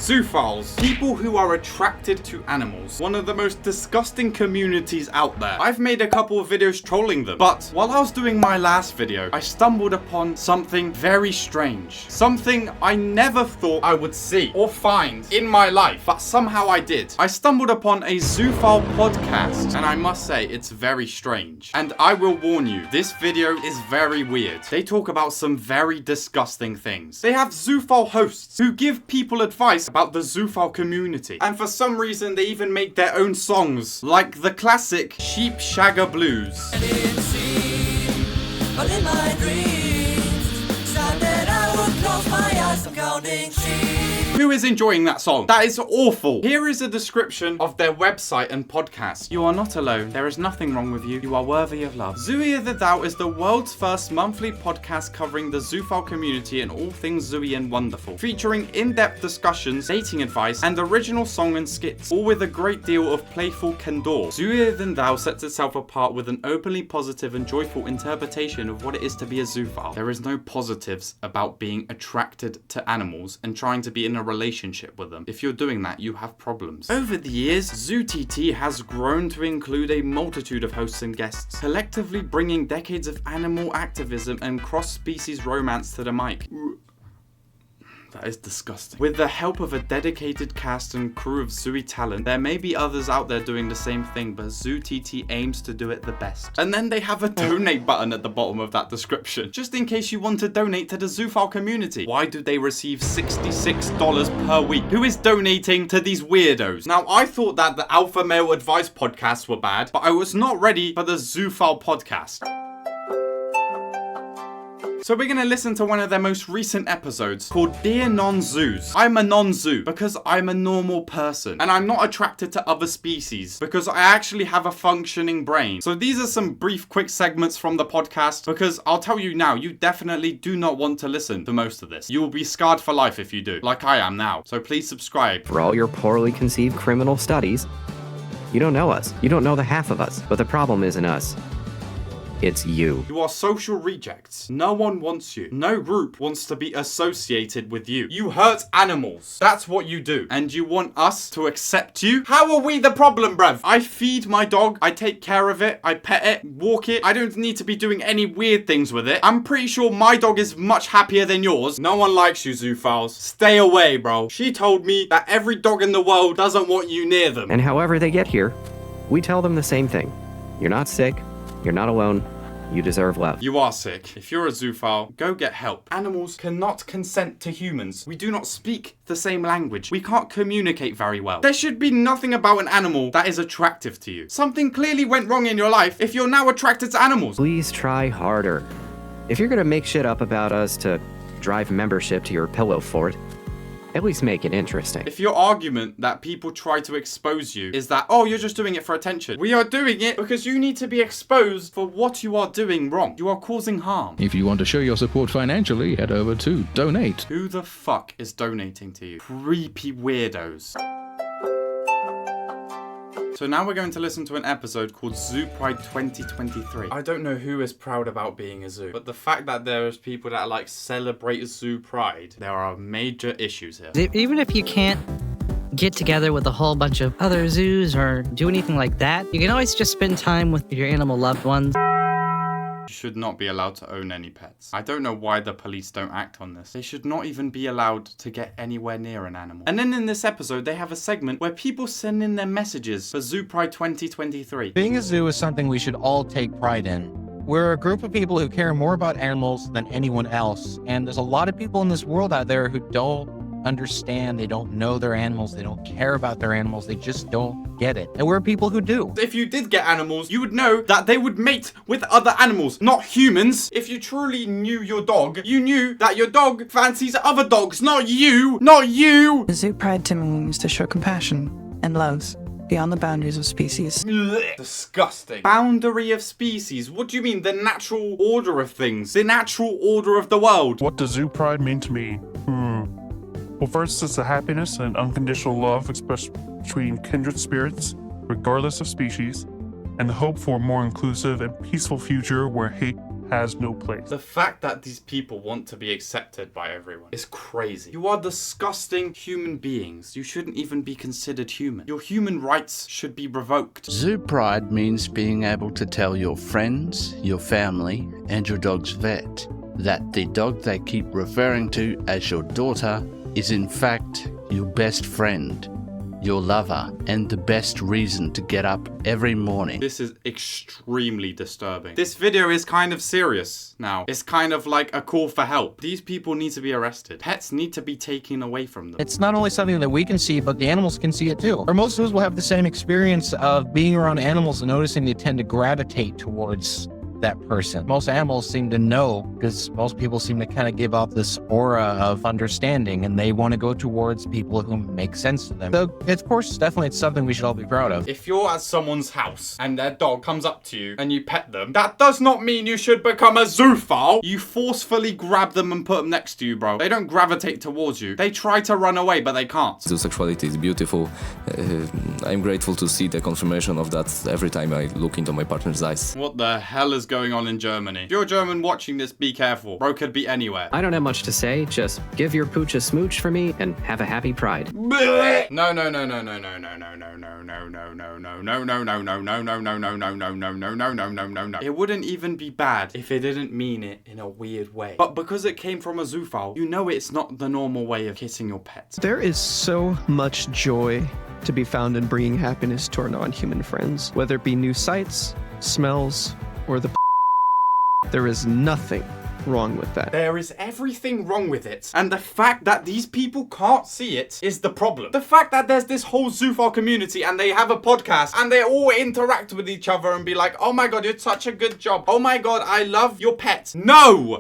Zoophiles, people who are attracted to animals. One of the most disgusting communities out there. I've made a couple of videos trolling them, but while I was doing my last video, I stumbled upon something very strange. Something I never thought I would see or find in my life, but somehow I did. I stumbled upon a Zoophile podcast, and I must say, it's very strange. And I will warn you, this video is very weird. They talk about some very disgusting things. They have Zoophile hosts who give people advice about the Zoophile community. And for some reason, they even make their own songs, like the classic Pxrge Blues. But in my dreams, someday I would close my eyes, I'm counting sheep. Who is enjoying that song? That is awful. Here is a description of their website and podcast. You are not alone. There is nothing wrong with you. You are worthy of love. Zooey the Dow is the world's first monthly podcast covering the Zoophile community and all things Zooey and wonderful, featuring in-depth discussions, dating advice, and original song and skits, all with a great deal of playful candor. Zooey the Dow sets itself apart with an openly positive and joyful interpretation of what it is to be a zoophile. There is no positives about being attracted to animals and trying to be in a relationship with them. If you're doing that, you have problems. Over the years, ZooTT has grown to include a multitude of hosts and guests, collectively bringing decades of animal activism and cross-species romance to the mic. That is disgusting. With the help of a dedicated cast and crew of Zooey talent, there may be others out there doing the same thing, but ZooTT aims to do it the best. And then they have a donate button at the bottom of that description, just in case you want to donate to the Zoophile community. Why do they receive $66 per week? Who is donating to these weirdos? Now, I thought that the alpha male advice podcasts were bad, but I was not ready for the Zoophile podcast. So we're going to listen to one of their most recent episodes called Dear Non-Zoos. I'm a non-zoo because I'm a normal person and I'm not attracted to other species because I actually have a functioning brain. So these are some brief quick segments from the podcast because I'll tell you now, you definitely do not want to listen to most of this. You will be scarred for life if you do, like I am now. So please subscribe. For all your poorly conceived criminal studies, you don't know us. You don't know the half of us. But the problem isn't us. It's you. You are social rejects. No one wants you. No group wants to be associated with you. You hurt animals. That's what you do. And you want us to accept you? How are we the problem, bruv? I feed my dog. I take care of it. I pet it, walk it. I don't need to be doing any weird things with it. I'm pretty sure my dog is much happier than yours. No one likes you, Zoophiles. Stay away, bro. She told me that every dog in the world doesn't want you near them. And however they get here, we tell them the same thing. You're not sick. You're not alone. You deserve love. You are sick. If you're a zoophile, go get help. Animals cannot consent to humans. We do not speak the same language. We can't communicate very well. There should be nothing about an animal that is attractive to you. Something clearly went wrong in your life if you're now attracted to animals. Please try harder. If you're gonna make shit up about us to drive membership to your pillow fort, at least make it interesting. If your argument that people try to expose you is that, oh, you're just doing it for attention, we are doing it because you need to be exposed for what you are doing wrong. You are causing harm. If you want to show your support financially, head over to Donate. Who the fuck is donating to you? Creepy weirdos. So now we're going to listen to an episode called Zoo Pride 2023. I don't know who is proud about being a zoo, but the fact that there is people that like celebrate Zoo Pride, there are major issues here. Even if you can't get together with a whole bunch of other zoos or do anything like that, you can always just spend time with your animal loved ones. You should not be allowed to own any pets. I don't know why the police don't act on this. They should not even be allowed to get anywhere near an animal. And then in this episode, they have a segment where people send in their messages for Zoo Pride 2023. Being a zoo is something we should all take pride in. We're a group of people who care more about animals than anyone else, and there's a lot of people in this world out there who don't understand, they don't know their animals, they don't care about their animals, they just don't get it. And we're people who do. If you did get animals, you would know that they would mate with other animals, not humans. If you truly knew your dog, you knew that your dog fancies other dogs, not you, not you. Zoo Pride to me means to show compassion and love beyond the boundaries of species. Disgusting. Boundary of species? What do you mean? The natural order of things? The natural order of the world? What does Zoo Pride mean to me? Well, first, it's the happiness and unconditional love expressed between kindred spirits, regardless of species, and the hope for a more inclusive and peaceful future where hate has no place. The fact that these people want to be accepted by everyone is crazy. You are disgusting human beings. You shouldn't even be considered human. Your human rights should be revoked. Zoo pride means being able to tell your friends, your family, and your dog's vet that the dog they keep referring to as your daughter is in fact your best friend, your lover, and the best reason to get up every morning. This is extremely disturbing. This video is kind of serious now. It's kind of like a call for help. These people need to be arrested. Pets need to be taken away from them. It's not only something that we can see, but the animals can see it too. Or most of us will have the same experience of being around animals and noticing they tend to gravitate towards that person. Most animals seem to know because most people seem to kind of give off this aura of understanding and they want to go towards people who make sense to them. So, of course, definitely it's something we should all be proud of. If you're at someone's house and their dog comes up to you and you pet them, that does not mean you should become a zoophile. You forcefully grab them and put them next to you, bro. They don't gravitate towards you. They try to run away, but they can't. Zoosexuality is beautiful. I'm grateful to see the confirmation of that every time I look into my partner's eyes. What the hell is going on in Germany? If you're German watching this, be careful. Bro could be anywhere. I don't have much to say. Just give your pooch a smooch for me and have a happy pride. No. It wouldn't even be bad if it didn't mean it in a weird way. But because it came from a zoophile, you know it's not the normal way of kissing your pets. There is so much joy to be found in bringing happiness to our non-human friends, whether it be new sights, smells, or the There is nothing wrong with that. There is everything wrong with it. And the fact that these people can't see it is the problem. The fact that there's this whole zoophile community and they have a podcast and they all interact with each other and be like, oh my god, you're such a good job. Oh my god, I love your pet. No!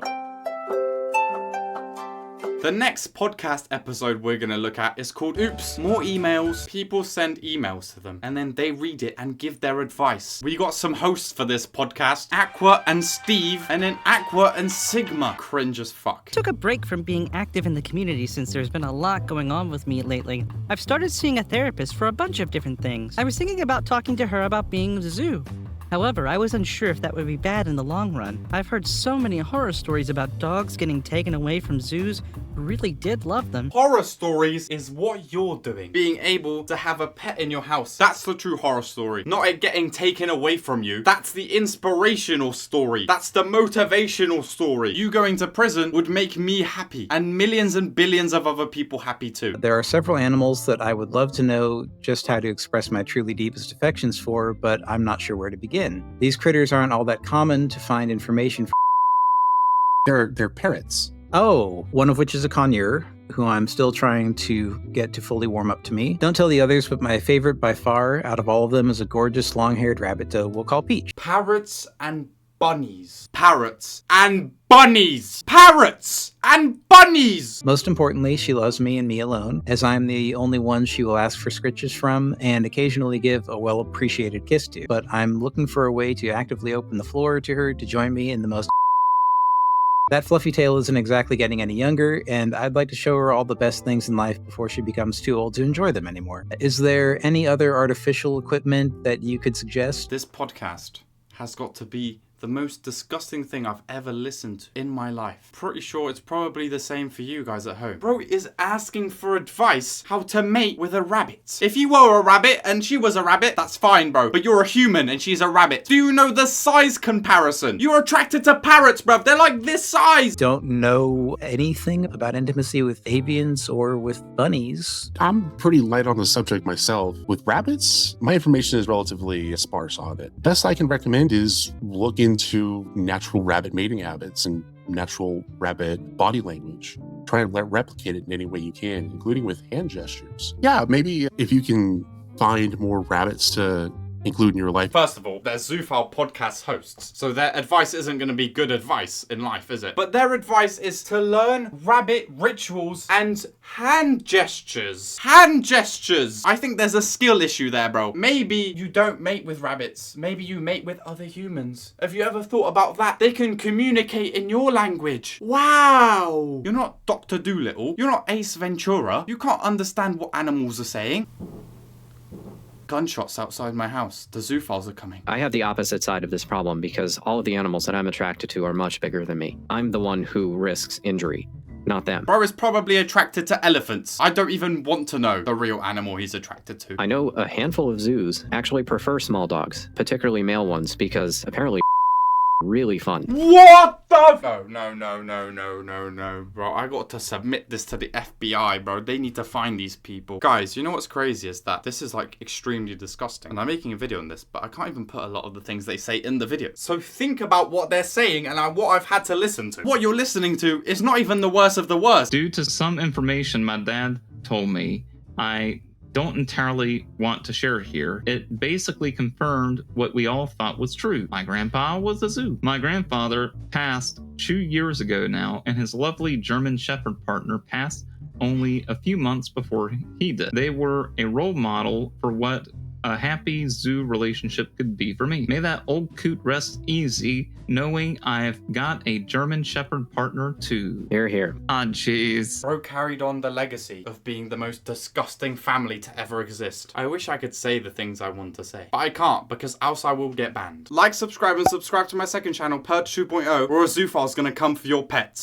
The next podcast episode we're going to look at is called Oops, More Emails. People send emails to them and then they read it and give their advice. We got some hosts for this podcast, Aqua and Steve, and then Aqua and Sigma. Cringe as fuck. Took a break from being active in the community since there's been a lot going on with me lately. I've started seeing a therapist for a bunch of different things. I was thinking about talking to her about being in the zoo. However, I was unsure if that would be bad in the long run. I've heard so many horror stories about dogs getting taken away from zoos who really did love them. Horror stories is what you're doing. Being able to have a pet in your house. That's the true horror story. Not it getting taken away from you. That's the inspirational story. That's the motivational story. You going to prison would make me happy. And millions and billions of other people happy too. There are several animals that I would love to know just how to express my truly deepest affections for, but I'm not sure where to begin. These critters aren't all that common to find information for. They're parrots. Oh, one of which is a conure, who I'm still trying to get to fully warm up to me. Don't tell the others, but my favorite by far out of all of them is a gorgeous long-haired rabbit we'll call Peach. Parrots and bunnies. Parrots and bunnies. Parrots and bunnies. Most importantly, she loves me and me alone, as I'm the only one she will ask for scritches from and occasionally give a well-appreciated kiss to. But I'm looking for a way to actively open the floor to her to join me in the most. That fluffy tail isn't exactly getting any younger, and I'd like to show her all the best things in life before she becomes too old to enjoy them anymore. Is there any other artificial equipment that you could suggest? This podcast has got to be the most disgusting thing I've ever listened to in my life. Pretty sure it's probably the same for you guys at home. Bro is asking for advice how to mate with a rabbit. If you were a rabbit and she was a rabbit, that's fine, bro. But you're a human and she's a rabbit. Do you know the size comparison? You're attracted to parrots, bro. They're like this size. Don't know anything about intimacy with avians or with bunnies. I'm pretty light on the subject myself. With rabbits, my information is relatively sparse on it. Best I can recommend is look into natural rabbit mating habits and natural rabbit body language. Try and replicate it in any way you can, including with hand gestures. Yeah, maybe if you can find more rabbits to include in your life. First of all, they're Zoophile podcast hosts, so their advice isn't going to be good advice in life, is it? But their advice is to learn rabbit rituals and hand gestures. Hand gestures! I think there's a skill issue there, bro. Maybe you don't mate with rabbits. Maybe you mate with other humans. Have you ever thought about that? They can communicate in your language. Wow! You're not Dr. Dolittle. You're not Ace Ventura. You can't understand what animals are saying. Gunshots outside my house. The zoophiles are coming. I have the opposite side of this problem because all of the animals that I'm attracted to are much bigger than me. I'm the one who risks injury, not them. Bro is probably attracted to elephants. I don't even want to know the real animal he's attracted to. I know a handful of zoos actually prefer small dogs, particularly male ones, because apparently really fun. What the? No, bro. I got to submit this to the FBI, bro. They need to find these people. Guys, you know what's crazy is that this is like extremely disgusting. And I'm making a video on this, but I can't even put a lot of the things they say in the video. So think about what they're saying and what I've had to listen to. What you're listening to is not even the worst of the worst. Due to some information my dad told me, I don't entirely want to share here. It basically confirmed what we all thought was true. My grandpa was a zoo. My grandfather passed 2 years ago now, and his lovely German Shepherd partner passed only a few months before he did. They were a role model for what a happy zoo relationship could be for me. May that old coot rest easy, knowing I've got a German Shepherd partner too. Hear, hear. Ah, jeez. Bro carried on the legacy of being the most disgusting family to ever exist. I wish I could say the things I want to say, but I can't because else I will get banned. Like, subscribe, and subscribe to my second channel, Pxrge 2.0, or a zoophile's gonna come for your pets.